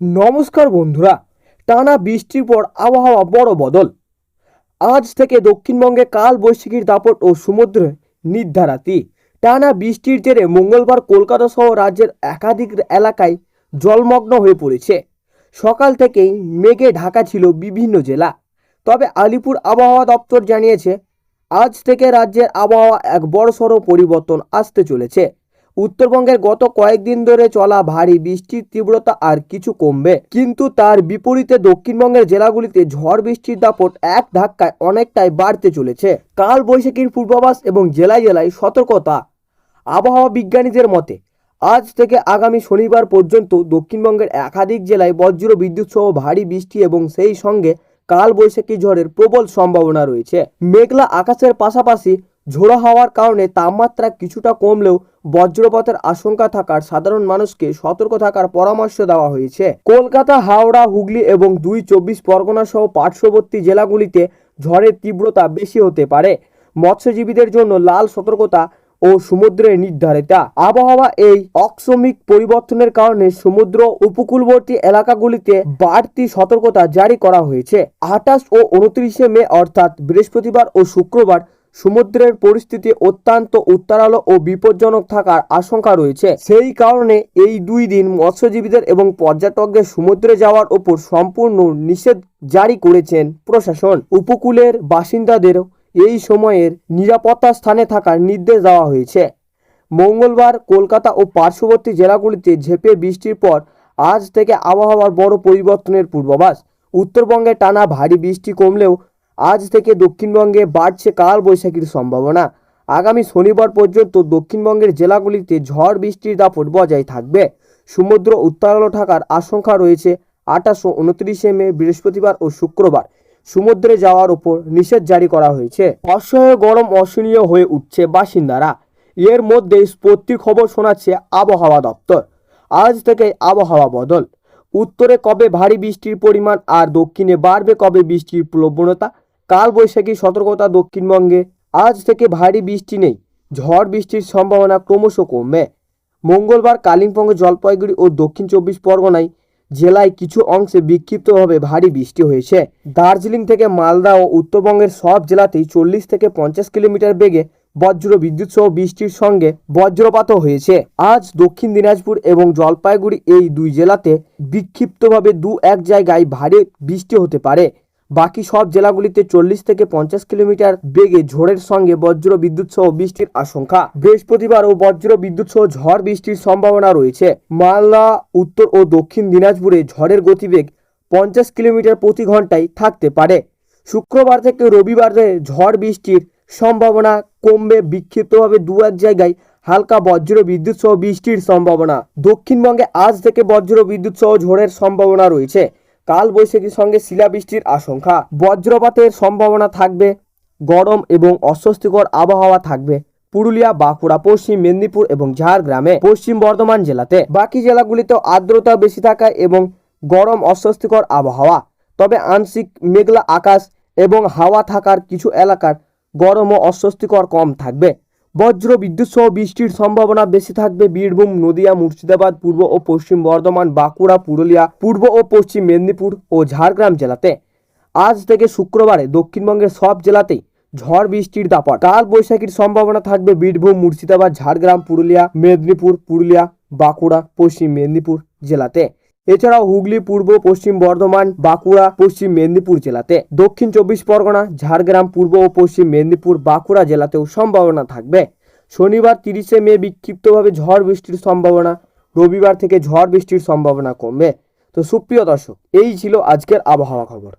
নমস্কার বন্ধুরা, টানা বৃষ্টির পর আবহাওয়া বড় বদল। আজ থেকে দক্ষিণবঙ্গে কাল বৈশাখীর দাপট ও সমুদ্রে নির্ধারাতি। টানা বৃষ্টির জেরে মঙ্গলবার কলকাতা সহ রাজ্যের একাধিক এলাকায় জলমগ্ন হয়ে পড়েছে। সকাল থেকেই মেঘে ঢাকা ছিল বিভিন্ন জেলা। তবে আলিপুর আবহাওয়া দপ্তর জানিয়েছে, আজ থেকে রাজ্যের আবহাওয়া এক বড়সড় পরিবর্তন আসতে চলেছে। উত্তরবঙ্গের গত কয়েকদিন ধরে চলা ভারী বৃষ্টির তীব্রতা আর কিছু কমবে, কিন্তু তার বিপরীতে দক্ষিণবঙ্গের জেলাগুলিতে ঝড় বৃষ্টির দাপট এক ধাক্কায় অনেকটাই বাড়তে চলেছে। কাল বৈশাখীর পূর্বাভাস এবং জেলায় জেলায় সতর্কতা। আবহাওয়া বিজ্ঞানীদের মতে আজ থেকে আগামী শনিবার পর্যন্ত দক্ষিণবঙ্গের একাধিক জেলায় বজ্র বিদ্যুৎ সহ ভারী বৃষ্টি এবং সেই সঙ্গে কাল বৈশাখী ঝড়ের প্রবল সম্ভাবনা রয়েছে। মেঘলা আকাশের পাশাপাশি ঝোড়ো হাওয়ার কারণে তাপমাত্রা কিছুটা কমলেও বজ্রপাতের আশঙ্কা থাকার সাধারণ মানুষকে সতর্ক থাকার পরামর্শ দেওয়া হয়েছে। কলকাতা, হাওড়া, হুগলি এবং ২ পরগনা সহ পার্শ্ববর্তী জেলাগুলিতে ঝড়ের তীব্রতা বেশি হতে পারে। মৎস্যজীবীদের জন্য লাল সতর্কতা ও সমুদ্রে নির্ধারিতা। আবহাওয়া এই আকস্মিক পরিবর্তনের কারণে সমুদ্র উপকূলবর্তী এলাকাগুলিতে বাড়তি সতর্কতা জারি করা হয়েছে। ২৮ ও ২৯ মে অর্থাৎ বৃহস্পতিবার ও শুক্রবার সমুদ্রের পরিস্থিতি অত্যন্ত উত্তাল ও বিপজ্জনক থাকার আশঙ্কা রয়েছে। সেই কারণে এই ২ দিন মৎস্যজীবীদের এবং পর্যটকদের সমুদ্রে যাওয়ার ওপর সম্পূর্ণ নিষেধ জারি করেছেন প্রশাসন। উপকূলের বাসিন্দাদের এই সময়ের নিরাপত্তা স্থানে থাকার নির্দেশ দেওয়া হয়েছে। মঙ্গলবার কলকাতা ও পার্শ্ববর্তী জেলাগুলিতে ঝেঁপে বৃষ্টির পর আজ থেকে আবহাওয়ার বড় পরিবর্তনের পূর্বাভাস। উত্তরবঙ্গে টানা ভারী বৃষ্টি কমলেও আজ থেকে দক্ষিণবঙ্গে বাড়ছে কাল বৈশাখীর সম্ভাবনা। আগামী শনিবার পর্যন্ত দক্ষিণবঙ্গের জেলাগুলিতে ঝড় বৃষ্টির দাপট বজায় থাকবে। সমুদ্র উত্তাল থাকার আশঙ্কা রয়েছে। ২৮ ও ২৯ মে বৃহস্পতিবার ও শুক্রবার সমুদ্রে যাওয়ার ওপর নিষেধ জারি করা হয়েছে। অসহ্য গরম অসহনীয় হয়ে উঠছে বাসিন্দারা। এর মধ্যে স্বস্তির খবর শোনাচ্ছে আবহাওয়া দপ্তর। আজ থেকে আবহাওয়া বদল। উত্তরে কবে ভারী বৃষ্টির পরিমাণ আর দক্ষিণে বাড়বে কবে বৃষ্টির প্রবণতা। কাল বৈশাখী সতর্কতা দক্ষিণবঙ্গে আজ থেকে ভারী বৃষ্টি নেই, ঝড় বৃষ্টির সম্ভাবনা ক্রমশ কমবে। মঙ্গলবার কালিম্পং, জলপাইগুড়ি ও দক্ষিণ ২৪ পরগনায় জেলায় কিছু অংশে বিক্ষিপ্তভাবে ভারী বৃষ্টি হয়েছে। দার্জিলিং থেকে মালদা ও উত্তরবঙ্গের সব জেলাতেই ৪০ থেকে ৫০ কিলোমিটার বেগে বজ্র বিদ্যুৎ সহ বৃষ্টির সঙ্গে বজ্রপাতও হয়েছে। আজ দক্ষিণ দিনাজপুর এবং জলপাইগুড়ি এই ২ জেলাতে বিক্ষিপ্তভাবে ২-১ জায়গায় ভারী বৃষ্টি হতে পারে। বাকি সব জেলাগুলিতে ৪০ থেকে ৫০ কিলোমিটার বেগে ঝড়ের সঙ্গে বজ্র বিদ্যুৎ সহ বৃষ্টির আশঙ্কা। বৃহস্পতিবারও বজ্র বিদ্যুৎ সহ ঝড় বৃষ্টির সম্ভাবনা রয়েছে। মালদা, উত্তর ও দক্ষিণ দিনাজপুরে ঝড়ের গতিবেগ ৫০ কিলোমিটার প্রতি ঘন্টায় থাকতে পারে। শুক্রবার থেকে রবিবারে ঝড় বৃষ্টির সম্ভাবনা কমবে। বিক্ষিপ্তভাবে ২-১ জায়গায় হালকা বজ্র বিদ্যুৎ সহ বৃষ্টির সম্ভাবনা। দক্ষিণবঙ্গে আজ থেকে বজ্র বিদ্যুৎ সহ ঝড়ের সম্ভাবনা রয়েছে। কাল বৈশাখীর সঙ্গে শিলাবৃষ্টির আশঙ্কা। বজ্রপাতের সম্ভাবনা থাকবে। গরম এবং অস্বস্তিকর আবহাওয়া থাকবে পুরুলিয়া, বাঁকুড়া, পশ্চিম মেদিনীপুর এবং ঝাড়গ্রামে। পশ্চিম বর্ধমান জেলাতে বাকি জেলাগুলিতেও আর্দ্রতা বেশি থাকায় এবং গরম অস্বস্তিকর আবহাওয়া। তবে আংশিক মেঘলা আকাশ এবং হাওয়া থাকার কিছু এলাকার গরম ও অস্বস্তিকর কম থাকবে। বজ্র বিদ্যুৎ সহ বৃষ্টির সম্ভাবনা বেশি থাকবে বীরভূম, নদিয়া, মুর্শিদাবাদ, পূর্ব ও পশ্চিম বর্ধমান, বাঁকুড়া, পুরুলিয়া, পূর্ব ও পশ্চিম মেদিনীপুর ও ঝাড়গ্রাম জেলাতে। আজ থেকে শুক্রবারে দক্ষিণবঙ্গের সব জেলাতেই ঝড় বৃষ্টির দাপট। কাল বৈশাখীর সম্ভাবনা থাকবে বীরভূম, মুর্শিদাবাদ, ঝাড়গ্রাম, পুরুলিয়া, মেদিনীপুর, পুরুলিয়া, বাঁকুড়া, পশ্চিম মেদিনীপুর জেলাতে। এছাড়াও হুগলি, পূর্ব পশ্চিম বর্ধমান, বাঁকুড়া, পশ্চিম মেদিনীপুর জেলাতে। দক্ষিণ ২৪ পরগনা, ঝাড়গ্রাম, পূর্ব ও পশ্চিম মেদিনীপুর, বাঁকুড়া জেলাতেও সম্ভাবনা থাকবে। শনিবার ৩০ মে বিক্ষিপ্তভাবে ঝড় বৃষ্টির সম্ভাবনা। রবিবার থেকে ঝড় বৃষ্টির সম্ভাবনা কমবে। তো সুপ্রিয় দর্শক, এই ছিল আজকের আবহাওয়া খবর।